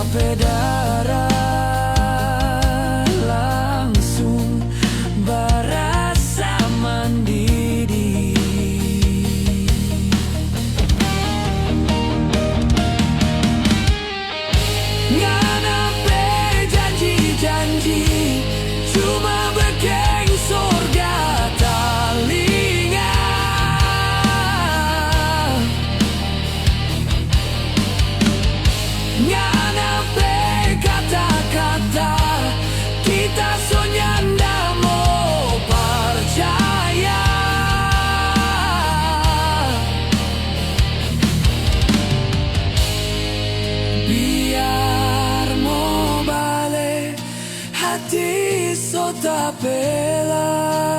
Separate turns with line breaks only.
darah langsung berasa mendidih. Nganape janji-janji cuma bergeng surga telinga. Nganape kata-kata kita sonyanda mau percaya. Biar mau balik hati so tak bela.